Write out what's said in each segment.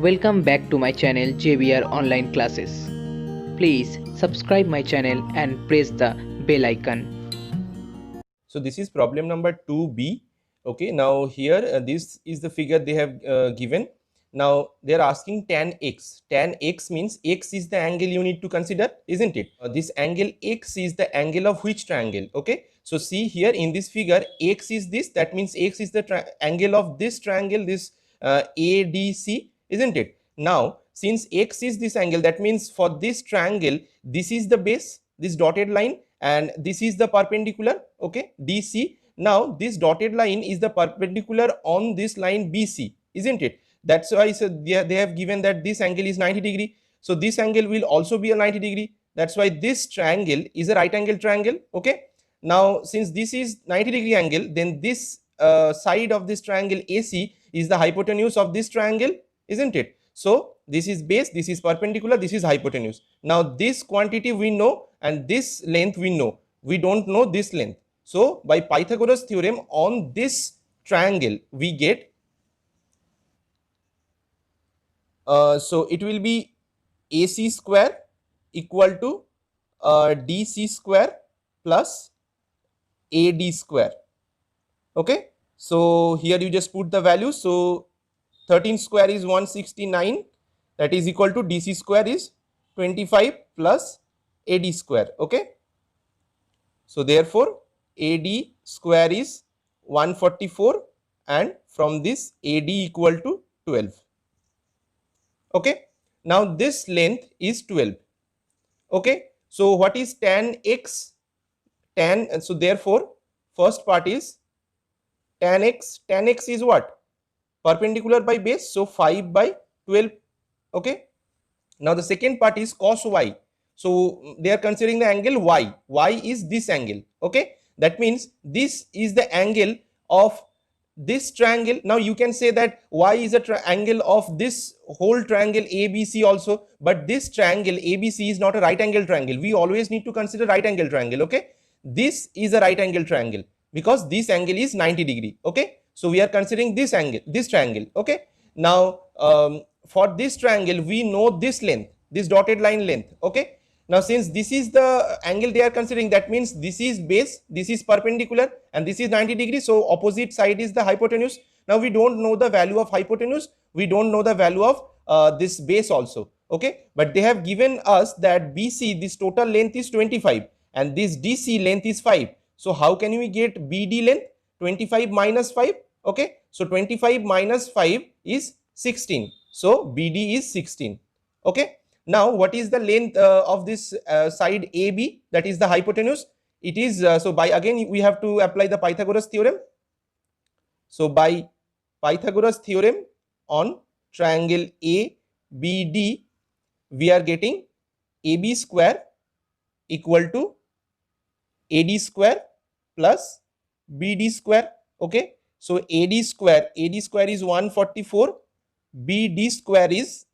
Welcome back to my channel JBR Online Classes. Please subscribe my channel and press the bell icon. So this is problem number 2b. Okay, now here this is the figure they have given. Now they are asking tan x. Tan x means x is the angle you need to consider, isn't it? This angle x is the angle of which triangle? Okay, so see here in this figure, x is this. That means x is the angle of this triangle, this ADC, isn't it? Now since x is this angle, that means for this triangle, this is the base, this dotted line, and this is the perpendicular, okay, DC. Now this dotted line is the perpendicular on this line BC, isn't it? That's why they have given that this angle is 90 degree. So this angle will also be a 90 degree. That's why this triangle is a right angle triangle. Okay, now since this is 90 degree angle, then this side of this triangle AC is the hypotenuse of this triangle, isn't it? So this is base, this is perpendicular, this is hypotenuse. Now this quantity we know and this length we know. We don't know this length. So by Pythagoras theorem on this triangle we get, so it will be AC square equal to DC square plus AD square. Okay, so here you just put the value. So 13 square is 169, that is equal to DC square is 25 plus AD square. Okay, so therefore AD square is 144 and from this AD equal to 12. Okay, now this length is 12. Okay, so what is tan x? Tan, and so therefore first part is tan x. Tan x is what? Perpendicular by base, so 5 by 12. Okay, now the second part is cos y. So they are considering the angle y. Y is this angle. Okay, that means this is the angle of this triangle. Now you can say that y is a angle of this whole triangle ABC also, but this triangle ABC is not a right angle triangle. We always need to consider right angle triangle. Okay, this is a right angle triangle because this angle is 90 degree. Okay, so we are considering this angle, this triangle. Okay, now for this triangle we know this length, this dotted line length. Okay, now since this is the angle they are considering, that means this is base, this is perpendicular, and this is 90 degrees, so opposite side is the hypotenuse. Now we don't know the value of hypotenuse, we don't know the value of this base also. Okay, but they have given us that BC, this total length is 25 and this DC length is 5. So how can we get BD length? 25 minus 5. Okay, so 25 minus 5 is 16, so BD is 16. Okay, now what is the length of this side AB, that is the hypotenuse? It is so by again we have to apply the Pythagoras theorem. So by Pythagoras theorem on triangle ABD we are getting AB square equal to AD square plus BD square. Okay, so AD square is 144, BD square is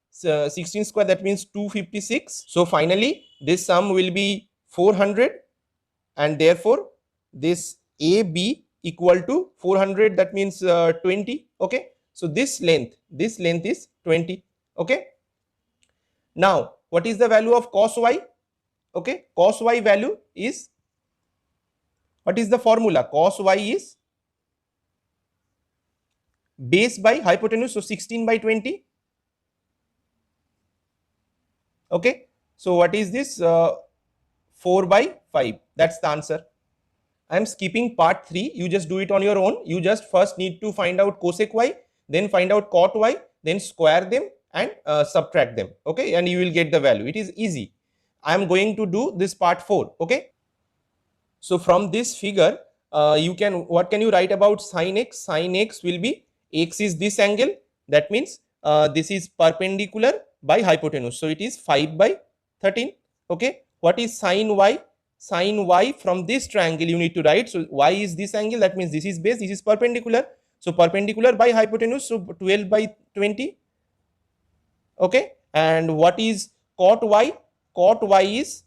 16 square, that means 256. So finally this sum will be 400 and therefore this AB equal to 400, that means 20. Okay, so this length is 20. Okay, now what is the value of cos y? Okay, cos y value is, what is the formula? Cos y is base by hypotenuse, so 16 by 20. Okay, so what is this? 4 by 5. That's the answer. I am skipping part 3. You just do it on your own. You just first need to find out cosec y, then find out cot y, then square them and subtract them. Okay, and you will get the value. It is easy. I am going to do this part 4. Okay, so from this figure, what can you write about sin x? Sin x will be, x is this angle. That means this is perpendicular by hypotenuse, so it is 5 by 13. Okay, what is sin y? Sin y from this triangle you need to write. So y is this angle, that means this is base, this is perpendicular, so perpendicular by hypotenuse, so 12 by 20. Okay, and what is cot y? Cot y is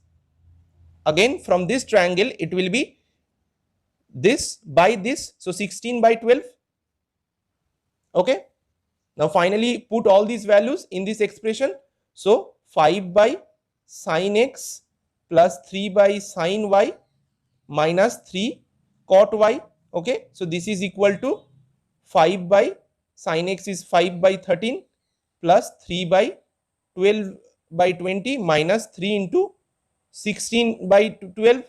again from this triangle, it will be this by this, so 16 by 12. Okay, Now finally put all these values in this expression. So 5 by sine x plus 3 by sine y minus 3 cot y. Okay, so this is equal to 5 by sine x is 5 by 13 plus 3 by 12 by 20 minus 3 into 16 by 12,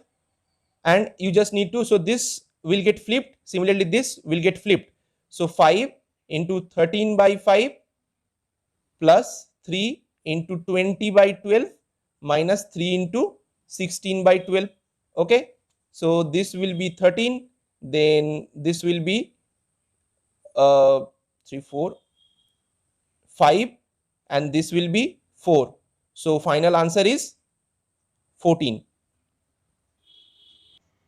and you just need to, so this will get flipped, similarly this will get flipped. So 5 into 13 by 5 plus 3 into 20 by 12 minus 3 into 16 by 12. Okay, so this will be 13, then this will be 3 4 5, and this will be 4. So final answer is 14.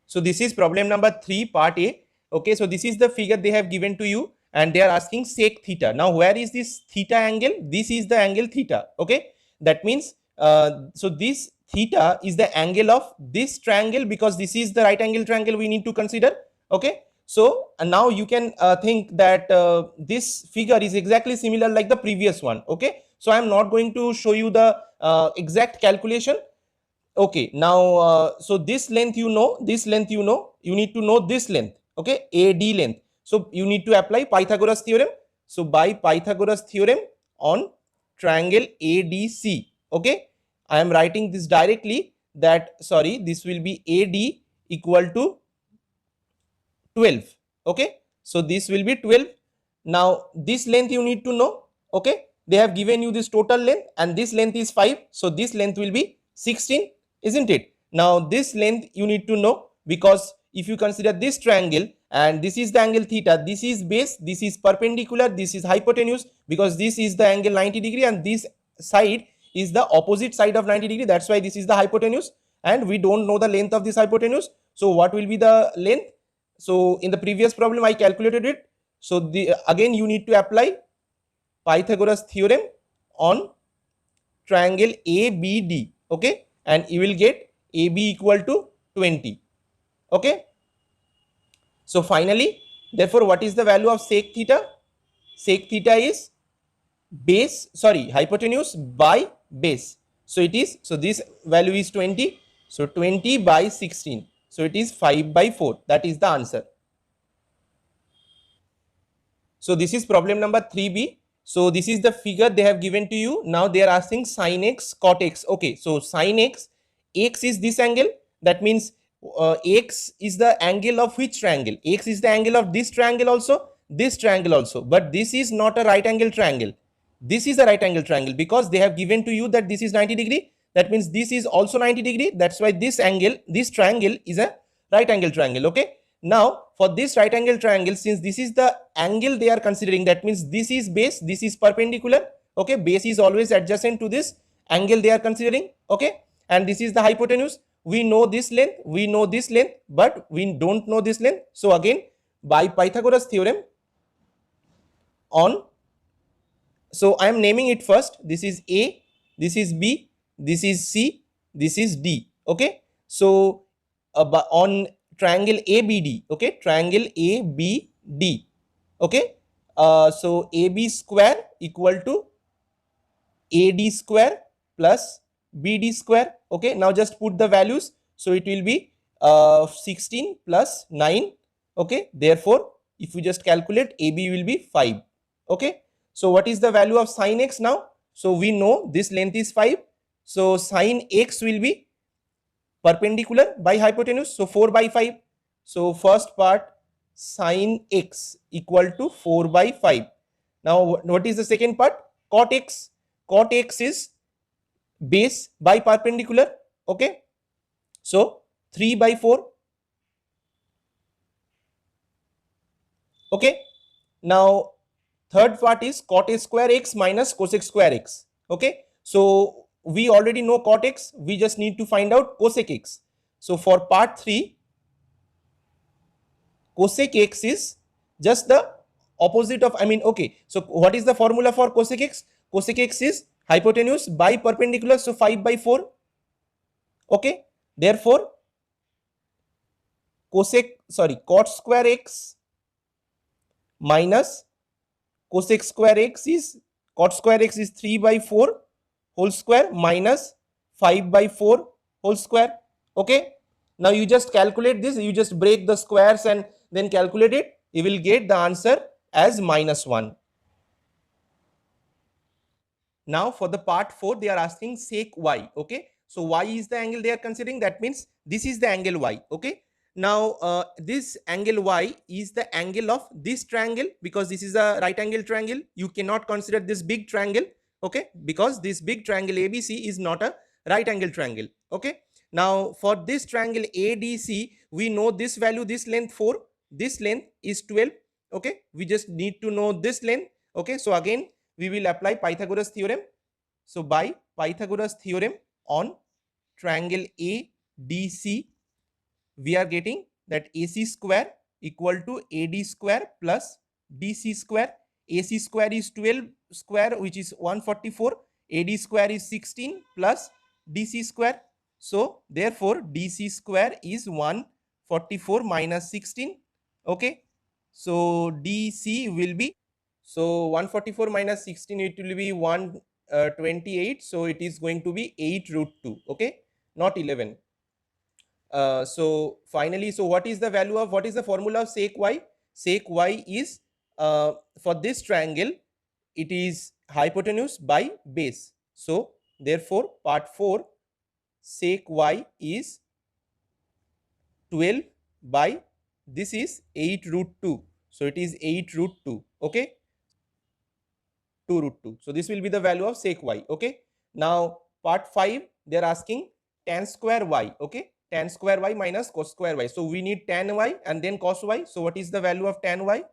So this is problem number 3, part A. Okay, so this is the figure they have given to you, and they are asking sec theta. Now where is this theta angle? This is the angle theta. Okay, that means so this theta is the angle of this triangle, because this is the right angle triangle we need to consider. Okay, so now you can think that this figure is exactly similar like the previous one. Okay, so I am not going to show you the exact calculation. Okay, now so this length, you know, this length, you know, you need to know this length. Okay, AD length. So you need to apply Pythagoras theorem. So by Pythagoras theorem on triangle ADC, okay, I am writing this directly, that sorry, this will be AD equal to 12. Okay, so this will be 12. Now this length you need to know. Okay, they have given you this total length, and this length is 5, so this length will be 16, isn't it? Now this length you need to know, because if you consider this triangle, and this is the angle theta, this is base, this is perpendicular, this is hypotenuse, because this is the angle 90 degree, and this side is the opposite side of 90 degree, that's why this is the hypotenuse, and we don't know the length of this hypotenuse. So what will be the length? So in the previous problem I calculated it. So again you need to apply Pythagoras theorem on triangle ABD. Okay, and you will get AB equal to 20. Okay, so finally, therefore what is the value of sec theta? Sec theta is base, sorry, hypotenuse by base. So it is, so this value is 20. So 20 by 16. So it is 5 by 4. That is the answer. So this is problem number 3B. So this is the figure they have given to you. Now they are asking sin x, cot x. Okay, so sin x, x is this angle. That means x is the angle of which triangle? X is the angle of this triangle also, this triangle also. But this is not a right angle triangle. This is a right angle triangle, because they have given to you that this is 90 degree. That means this is also 90 degree. That's why this angle, this triangle is a right angle triangle. Okay. Now for this right angle triangle, since this is the angle they are considering, that means this is base, this is perpendicular. Okay, base is always adjacent to this angle they are considering. Okay, and this is the hypotenuse. We know this length, we know this length, but we don't know this length. So again, by Pythagoras theorem on, so I am naming it first. This is A, this is B, this is C, this is D. Okay, so on triangle ABD, okay, triangle ABD, okay, so AB square equal to AD square plus BD square. Okay, now just put the values. So it will be 16 plus 9. Okay, therefore if you just calculate, AB will be 5. Okay, so what is the value of sin x now? So we know this length is 5. So sin x will be perpendicular by hypotenuse. So 4 by 5. So first part, sin x equal to 4 by 5. Now what is the second part? Cot x. Cot x is base by perpendicular. Okay, so 3 by 4. Okay, now third part is cot a square x minus cosec square x. Okay, so we already know cot x, we just need to find out cosec x. So for part 3, cosec x is just the opposite of, okay, so what is the formula for cosec x? Cosec x is hypotenuse by perpendicular, so 5 by 4. Okay, therefore cot square x minus cosec square x is, cot square x is 3 by 4 whole square minus 5 by 4 whole square. Okay, now you just calculate this, you just break the squares and then calculate it, you will get the answer as -1. Now for the part 4 they are asking sec y. Okay, so y is the angle they are considering, that means this is the angle y. Okay, now this angle y is the angle of this triangle, because this is a right angle triangle. You cannot consider this big triangle, okay, because this big triangle ABC is not a right angle triangle. Okay, now for this triangle ADC we know this value, this length 4, this length is 12. Okay, we just need to know this length. Okay, so again we will apply Pythagoras theorem. So by Pythagoras theorem on triangle ADC, we are getting that AC square equal to AD square plus DC square. AC square is 12 square, which is 144. AD square is 16 plus DC square. So therefore DC square is 144 minus 16. Okay, so DC will be, so 144 minus 16, it will be 128. So it is going to be 8 root 2. Okay, not 11. So finally, so what is the value of, what is the formula of sec y? Sec y is, for this triangle, it is hypotenuse by base. So therefore part 4 sec y is 12 by, this is 8 root 2. So it is 8 root 2. Okay, 2 root 2. So this will be the value of sec y. Okay, now part 5 they are asking tan square y. Okay, tan square y minus cos square y. So we need tan y and then cos y. So what is the value of tan y?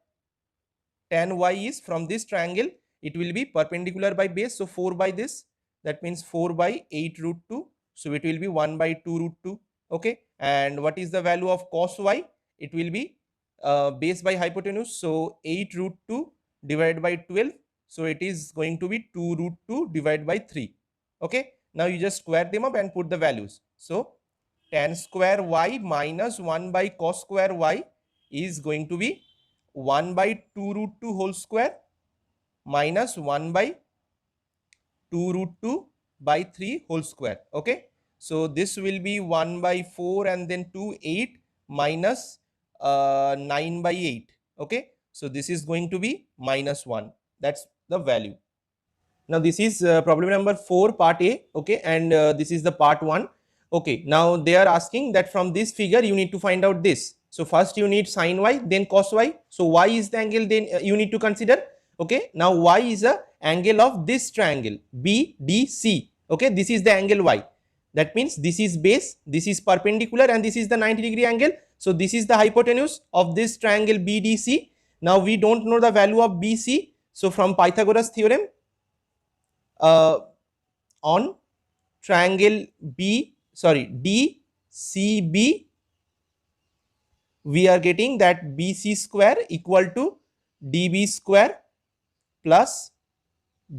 Tan y is, from this triangle it will be perpendicular by base, so 4 by this, that means 4 by 8 root 2. So it will be 1 by 2 root 2. Okay, and what is the value of cos y? It will be base by hypotenuse, so 8 root 2 divided by 12. So it is going to be 2 root 2 divided by 3. Okay, now you just square them up and put the values. So tan square y minus 1 by cos square y is going to be 1 by 2 root 2 whole square minus 1 by 2 root 2 by 3 whole square. Okay, so this will be 1 by 4 and then 2, 8 minus 9 by 8. Okay, so this is going to be -1. That's the value. Now this is problem number 4 part A. Okay, and this is the part 1. Okay, now they are asking that from this figure you need to find out this. So first you need sin y, then cos y. So y is the angle, then you need to consider. Okay, now y is a angle of this triangle BDC. Okay, this is the angle y. That means this is base, this is perpendicular, and this is the 90-degree angle. So this is the hypotenuse of this triangle BDC. Now we don't know the value of BC. So from Pythagoras theorem on triangle DCB, we are getting that BC square equal to DB square plus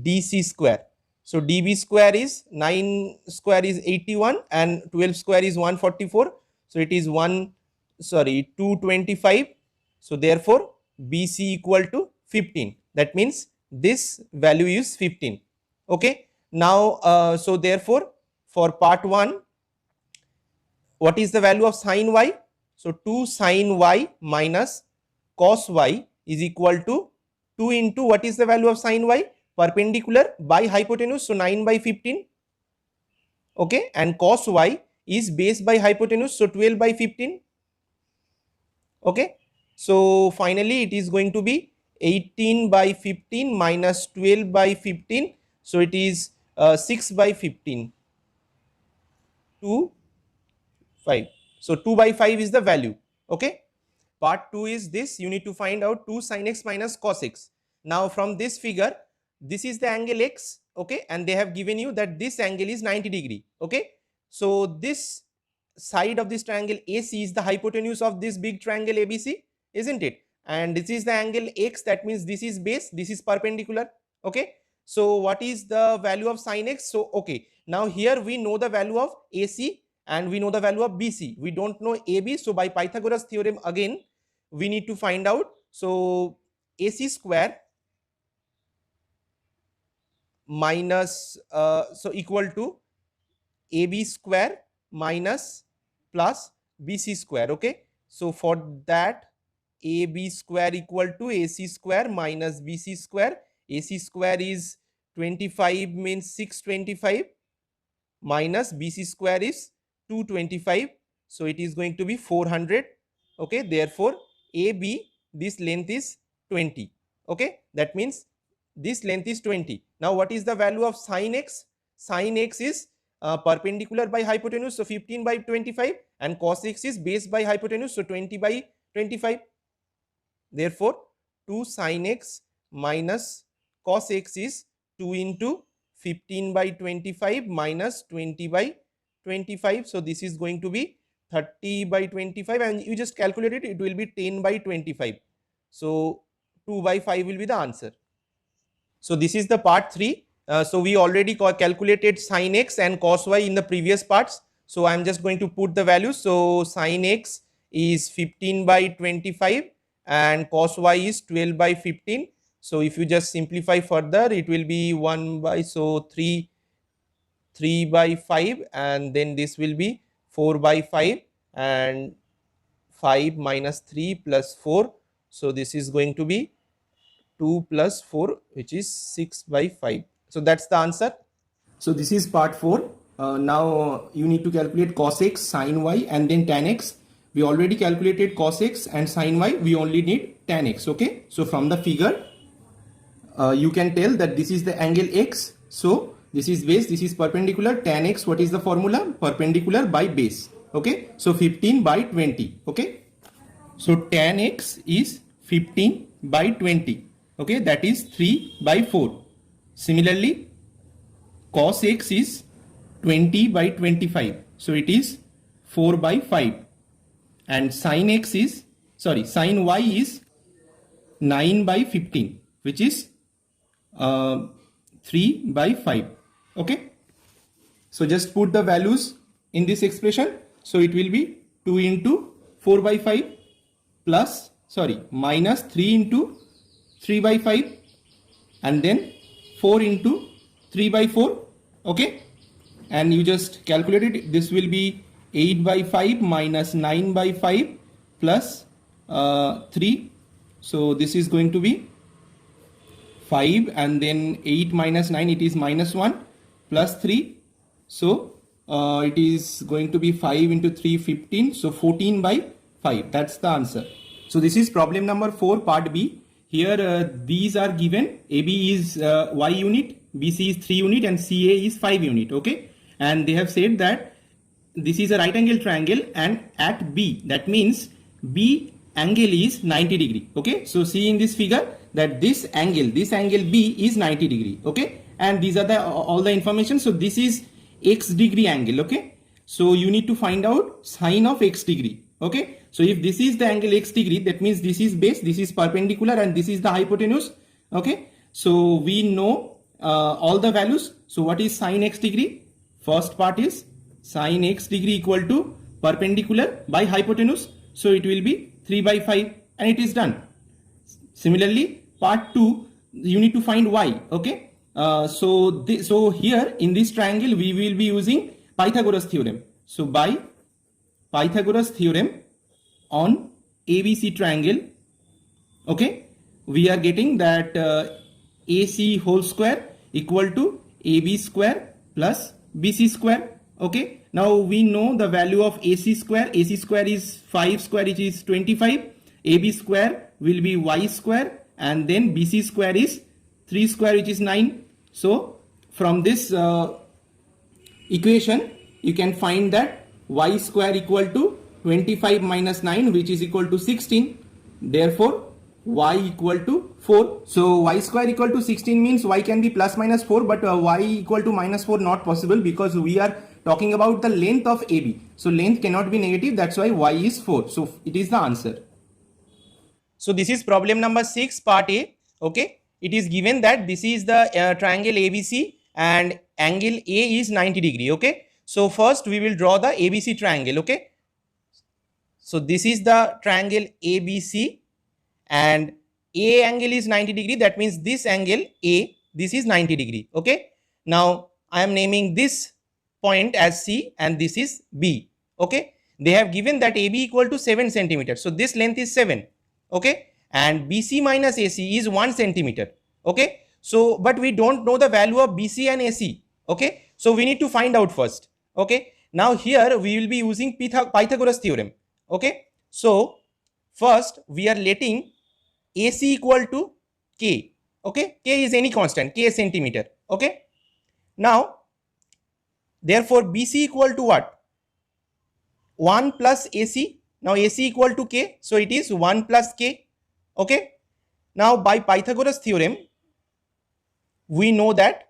DC square. So DB square is 9 square is 81 and 12 square is 144. So it is 225. So therefore BC equal to 15. That means this value is 15. Okay, now so therefore for part 1, what is the value of sin y? So 2 sin y minus cos y is equal to 2 into, what is the value of sin y? Perpendicular by hypotenuse, so 9 by 15. Okay, and cos y is base by hypotenuse, so 12 by 15. Okay, so finally it is going to be 18 by 15 minus 12 by 15. So it is 6 by 15. 2, 5. So 2 by 5 is the value. Okay, part 2 is this, you need to find out 2 sin x minus cos x. Now from this figure, this is the angle x. Okay, and they have given you that this angle is 90 degree. Okay, so this side of this triangle AC is the hypotenuse of this big triangle ABC, isn't it? And this is the angle x, that means this is base, this is perpendicular. Okay, so what is the value of sin x? So okay, now here we know the value of AC and we know the value of BC. We don't know AB. So by Pythagoras theorem again we need to find out. So AC square minus so equal to AB square minus plus BC square. Okay, so for that, AB square equal to AC square minus BC square. AC square is 25 means 625 minus BC square is 225, so it is going to be 400. Okay, therefore AB, this length is 20. Okay, that means this length is 20. Now what is the value of sin x? Sin x is perpendicular by hypotenuse, so 15 by 25, and cos x is base by hypotenuse, so 20 by 25. Therefore 2 sin x minus cos x is 2 into 15 by 25 minus 20 by 25. So this is going to be 30 by 25, and you just calculate it, it will be 10 by 25. So 2 by 5 will be the answer. So this is the part 3. So we already calculated sin x and cos y in the previous parts. So I am just going to put the values. So sin x is 15 by 25 and cos y is 12 by 15. So if you just simplify further, it will be 1 by, so 3 by 5, and then this will be 4 by 5, and 5 minus 3 plus 4. So this is going to be 2 plus 4, which is 6 by 5. So that's the answer. So this is part 4. Now you need to calculate cos x, sin y, and then tan x. We already calculated cos x and sin y. We only need tan x. Okay. So from the figure, you can tell that this is the angle x. So this is base, this is perpendicular. Tan x, what is the formula? Perpendicular by base. Okay. So 15 by 20. Okay. So tan x is 15 by 20. Okay, that is 3 by 4. Similarly, cos x is 20 by 25. So it is 4 by 5. And sin x is, sin y is 9 by 15, which is 3 by 5. Okay. So just put the values in this expression. So it will be 2 into 4 by 5 plus, minus 3 into 3 by 5, and then 4 into 3 by 4. Okay, and you just calculate it. This will be 8 by 5 minus 9 by 5 plus 3. So this is going to be 5, and then 8 minus 9, it is minus 1 plus 3. So it is going to be 5 into 3, 15. So 14 by 5. That's the answer. So this is problem number 4, part B. Here these are given. AB is y unit, BC is 3 unit, and CA is 5 unit. Okay, and they have said that this is a right angle triangle, and at B, that means B angle is 90 degree. Okay, so see in this figure that this angle B is 90 degree. Okay, and these are the all the information. So this is x degree angle. Okay, so you need to find out sine of x degree. Okay, so if this is the angle x degree, that means this is base, this is perpendicular, and this is the hypotenuse. Okay, so we know all the values. So what is sine x degree? First part is sine x degree equal to perpendicular by hypotenuse. So it will be 3 by 5, and it is done. Similarly, part 2, you need to find y. Okay, so here in this triangle we will be using Pythagoras theorem. So by Pythagoras theorem on ABC triangle, okay, we are getting that AC whole square equal to AB square plus BC square. Okay, now we know the value of AC square. AC square is 5 square, which is 25. AB square will be y square, and then BC square is 3 square, which is 9. So from this equation you can find that y square equal to 25 minus 9, which is equal to 16. Therefore y equal to 4. So y square equal to 16 means y can be plus minus 4, but y equal to minus 4 not possible, because we are talking about the length of AB. So length cannot be negative, that's why y is 4. So it is the answer. So this is problem number 6, part A. Okay, it is given that this is the triangle ABC and angle A is 90 degree. Okay, so first we will draw the ABC triangle. Okay, so this is the triangle ABC, and A angle is 90 degree. That means this angle A this is 90 degree. Okay, now I am naming this point as C and this is B. Okay, they have given that AB equal to 7 centimeter, so this length is 7. Okay, and BC minus AC is 1 centimeter. Okay, so but we don't know the value of BC and AC. Okay, so we need to find out first. Okay, now here we will be using Pythagoras theorem. Okay, so first we are letting AC equal to K. Okay, K is any constant, K is centimeter. Okay, now therefore BC equal to what? 1 plus AC. Now AC equal to K, so it is 1 plus K. Okay, now by Pythagoras theorem we know that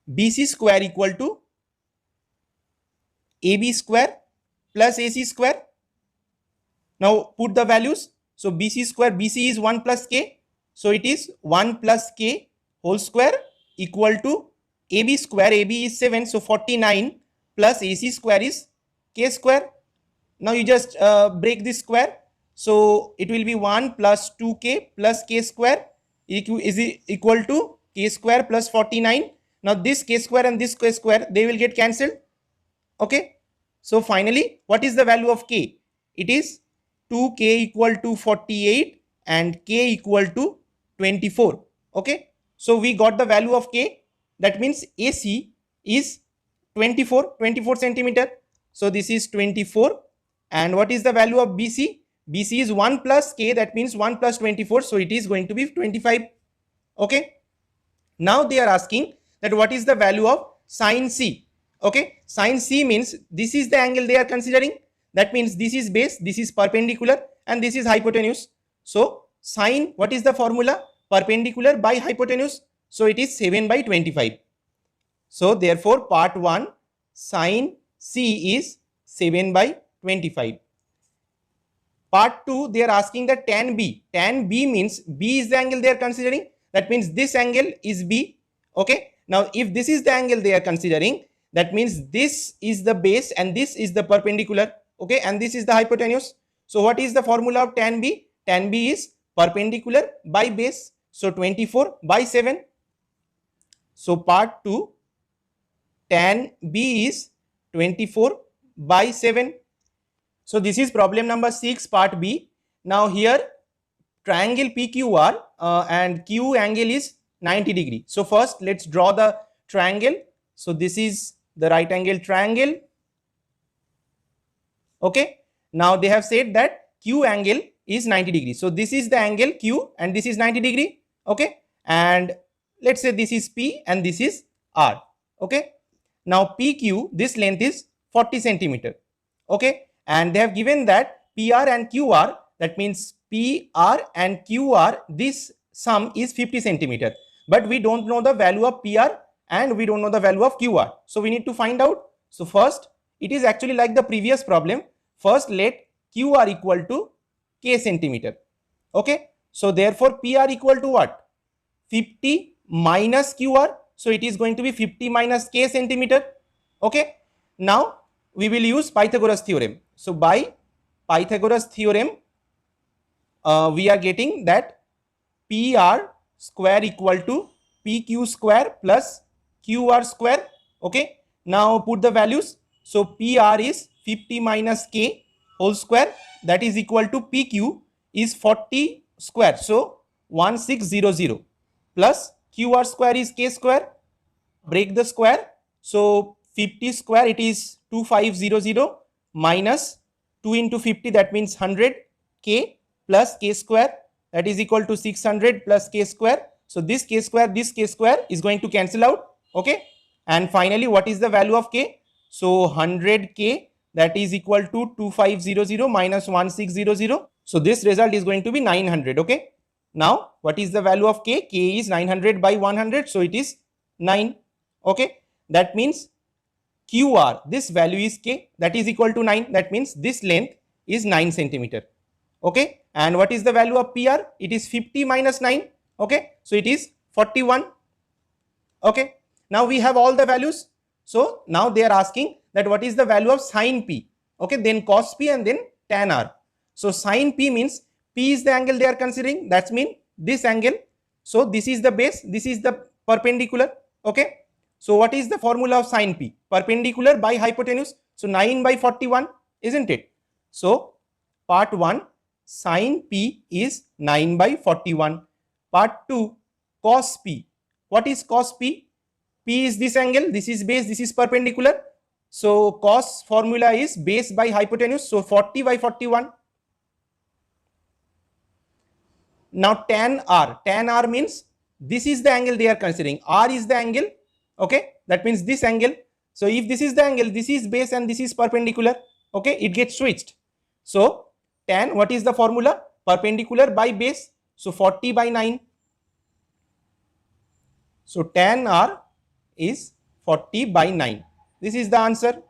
BC square equal to AB square plus AC square. Now put the values. So BC square, BC is 1 plus K, so it is 1 plus K whole square equal to AB square. AB is 7, so 49 plus AC square is K square. Now you just break this square, so it will be 1 plus 2K plus K square is equal to K square plus 49. Now this K square and this K square, they will get cancelled. Okay, so finally what is the value of K? It is 2K equal to 48 and K equal to 24. Okay, so we got the value of K. That means AC is 24 centimeter. So this is 24. And what is the value of BC? BC is 1 plus K, that means 1 plus 24, so it is going to be 25. Okay, now they are asking that what is the value of sine C. Okay, sine C means this is the angle they are considering. That means this is base, this is perpendicular, and this is hypotenuse. So sine, what is the formula? Perpendicular by hypotenuse. So it is 7 by 25. So therefore part 1 sine C is 7 by 25. Part 2 they are asking the tan B. Tan B means B is the angle they are considering. That means this angle is B. Okay, now if this is the angle they are considering, that means this is the base and this is the perpendicular. Okay, and this is the hypotenuse. So what is the formula of tan B? Tan B is perpendicular by base. So 24 by 7. So part 2 tan B is 24 by 7. So this is problem number 6, part B. Now here triangle PQR and Q angle is 90 degree. So first let's draw the triangle. So this is the right angle triangle. Okay, now they have said that Q angle is 90 degree. So this is the angle Q and this is 90 degree. Okay, and let's say this is P and this is R. Okay, now PQ, this length is 40 centimeter. Okay, and they have given that PR and QR, that means PR and QR, this sum is 50 centimeter. But we don't know the value of PR and we don't know the value of QR. So we need to find out. So first, it is actually like the previous problem. First let QR equal to K centimeter. Okay, so therefore PR equal to what? 50 minus QR. So it is going to be 50 minus K centimeter. Okay, now we will use Pythagoras theorem. So by Pythagoras theorem, we are getting that PR square equal to PQ square plus QR square. Okay, now put the values. So PR is 50 minus K whole square, that is equal to PQ is 40 square. So 1600 plus QR square is K square. Break the square. So 50 square, it is 2500 minus 2 into 50, that means 100 K plus K square, that is equal to 600 plus K square. So this K square is going to cancel out. Okay, and finally what is the value of K? So 100K, that is equal to 2500 minus 1600. So this result is going to be 900. Okay, now what is the value of K? K is 900 by 100, so it is 9. Okay, that means QR, this value is K, that is equal to 9. That means this length is 9 centimeter. Okay, and what is the value of PR? It is 50 minus 9. Okay, so it is 41. Okay, now we have all the values. So now they are asking that what is the value of sine P. Okay, then cos P and then tan R. So sine P means P is the angle they are considering. That means this angle. So this is the base, this is the perpendicular. Okay, so what is the formula of sin p? Perpendicular by hypotenuse. So 9 by 41, isn't it? So part 1, sin p is 9 by 41. Part 2, cos p. What is cos p? P is this angle, this is base, this is perpendicular. So cos formula is base by hypotenuse. So 40 by 41. Now tan r. Tan r means this is the angle they are considering. R is the angle. Okay, that means this angle. So if this is the angle, this is base and this is perpendicular. Okay, it gets switched. So tan, what is the formula? Perpendicular by base. So 40 by 9. So tan r is 40 by 9. This is the answer.